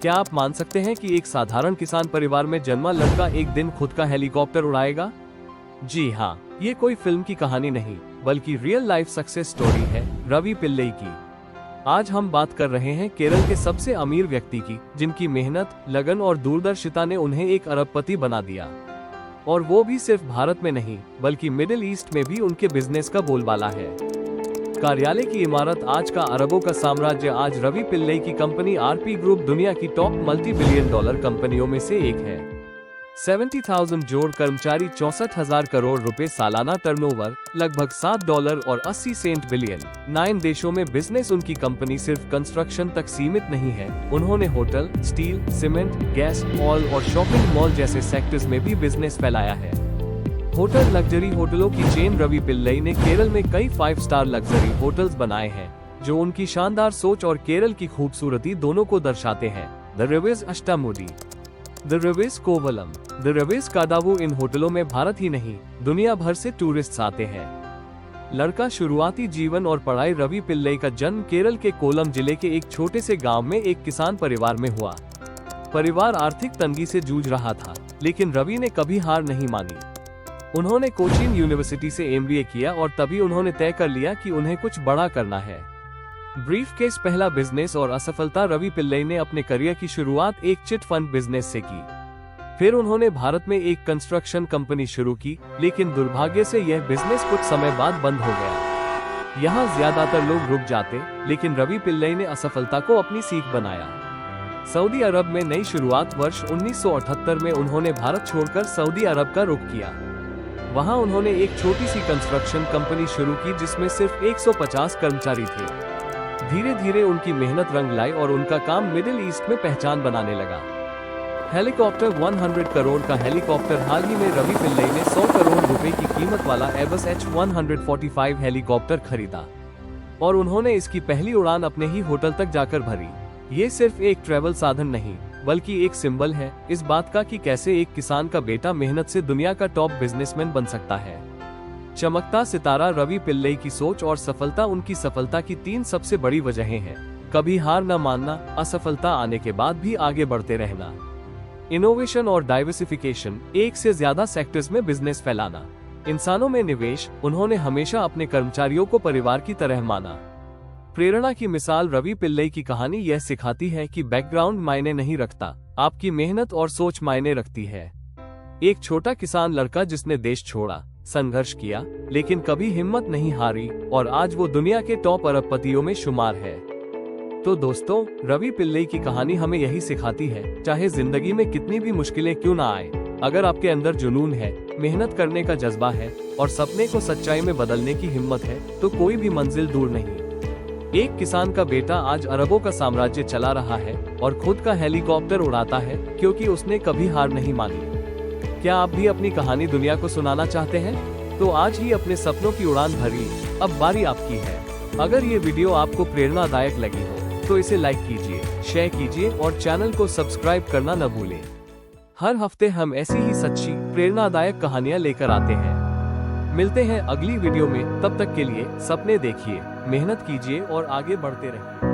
क्या आप मान सकते हैं कि एक साधारण किसान परिवार में जन्मा लड़का एक दिन खुद का हेलीकॉप्टर उड़ाएगा? जी हाँ, ये कोई फिल्म की कहानी नहीं बल्कि रियल लाइफ सक्सेस स्टोरी है रवि पिल्लई की। आज हम बात कर रहे हैं केरल के सबसे अमीर व्यक्ति की, जिनकी मेहनत, लगन और दूरदर्शिता ने उन्हें एक अरबपति बना दिया। और वो भी सिर्फ भारत में नहीं बल्कि मिडिल ईस्ट में भी उनके बिजनेस का बोलबाला है। कार्यालय की इमारत आज का अरबों का साम्राज्य। आज रवि पिल्लई की कंपनी आरपी ग्रुप दुनिया की टॉप मल्टी बिलियन डॉलर कंपनियों में से एक है। 70,000 जोड़ कर्मचारी, 64,000 करोड़ रुपए सालाना टर्नओवर, लगभग $7 और 80 सेंट बिलियन। 9 देशों में बिजनेस। उनकी कंपनी सिर्फ कंस्ट्रक्शन तक सीमित नहीं है, उन्होंने hotel, steel, cement, gas, oil और शॉपिंग मॉल जैसे सेक्टर्स में भी बिजनेस फैलाया है। होटल, लग्जरी होटलों की चेन। रवि पिल्लई ने केरल में कई 5 स्टार लग्जरी होटल्स बनाए हैं, जो उनकी शानदार सोच और केरल की खूबसूरती दोनों को दर्शाते हैं। The Raviz Ashtamudi, the Raviz Kovalam, the Raviz Kadavu. इन होटलों में भारत ही नहीं, दुनिया भर से टूरिस्ट आते हैं। लड़का शुरुआती जीवन और पढ़ाई। रवि पिल्लई का जन्म केरल के कोलम जिले के एक छोटे से गांव में एक किसान परिवार में हुआ। परिवार आर्थिक तंगी से जूझ रहा था, लेकिन रवि ने कभी हार नहीं मानी। उन्होंने कोचीन यूनिवर्सिटी से MBA किया और तभी उन्होंने तय कर लिया कि उन्हें कुछ बड़ा करना है। ब्रीफकेस पहला बिजनेस और असफलता। रवि पिल्लई ने अपने करियर की शुरुआत एक चिट फंड बिजनेस से की। फिर उन्होंने भारत में एक कंस्ट्रक्शन कंपनी शुरू की, लेकिन दुर्भाग्य से यह बिजनेस कुछ समय बाद बंद हो गया। यहाँ ज्यादातर लोग रुक जाते, लेकिन रवि पिल्लई ने असफलता को अपनी सीख बनाया। सऊदी अरब में नई शुरुआत। वर्ष 1978 में उन्होंने भारत छोड़कर सऊदी अरब का रुख किया। वहां उन्होंने एक छोटी सी कंस्ट्रक्शन कंपनी शुरू की जिसमें सिर्फ 150 कर्मचारी थे। धीरे धीरे उनकी मेहनत रंग लाई और उनका काम मिडिल ईस्ट में पहचान बनाने लगा। हेलीकॉप्टर, 100 करोड़ का हेलीकॉप्टर। हाल ही में रवि पिल्लई ने 100 करोड़ रुपए की कीमत वाला एबस H145 हेलीकॉप्टर खरीदा और उन्होंने इसकी पहली उड़ान अपने ही होटल तक जाकर भरी। ये सिर्फ एक ट्रैवल साधन नहीं बल्कि एक सिंबल है इस बात का कि कैसे एक किसान का बेटा मेहनत से दुनिया का टॉप बिजनेसमैन बन सकता है। चमकता सितारा। रवि पिल्लई की सोच और सफलता। उनकी सफलता की 3 सबसे बड़ी वजहें हैं। कभी हार न मानना, असफलता आने के बाद भी आगे बढ़ते रहना, इनोवेशन और डाइवर्सिफिकेशन, एक से ज्यादा सेक्टर्स में बिजनेस फैलाना, इंसानों में निवेश। उन्होंने हमेशा अपने कर्मचारियों को परिवार की तरह माना। प्रेरणा की मिसाल। रवि पिल्लई की कहानी यह सिखाती है कि बैकग्राउंड मायने नहीं रखता, आपकी मेहनत और सोच मायने रखती है। एक छोटा किसान लड़का जिसने देश छोड़ा, संघर्ष किया, लेकिन कभी हिम्मत नहीं हारी और आज वो दुनिया के टॉप अरबपतियों में शुमार है। तो दोस्तों, रवि पिल्लई की कहानी हमें यही सिखाती है, चाहे जिंदगी में कितनी भी मुश्किलें क्यों ना आए, अगर आपके अंदर जुनून है, मेहनत करने का जज्बा है और सपने को सच्चाई में बदलने की हिम्मत है, तो कोई भी मंजिल दूर नहीं। एक किसान का बेटा आज अरबों का साम्राज्य चला रहा है और खुद का हेलीकॉप्टर उड़ाता है क्योंकि उसने कभी हार नहीं मानी। क्या आप भी अपनी कहानी दुनिया को सुनाना चाहते हैं? तो आज ही अपने सपनों की उड़ान भरिए, अब बारी आपकी है। अगर ये वीडियो आपको प्रेरणादायक लगी हो तो इसे लाइक कीजिए, शेयर कीजिए और चैनल को सब्सक्राइब करना न भूलें। हर हफ्ते हम ऐसी ही सच्ची प्रेरणादायक कहानियाँ लेकर आते हैं। मिलते हैं अगली वीडियो में, तब तक के लिए सपने देखिए, मेहनत कीजिए और आगे बढ़ते रहिए।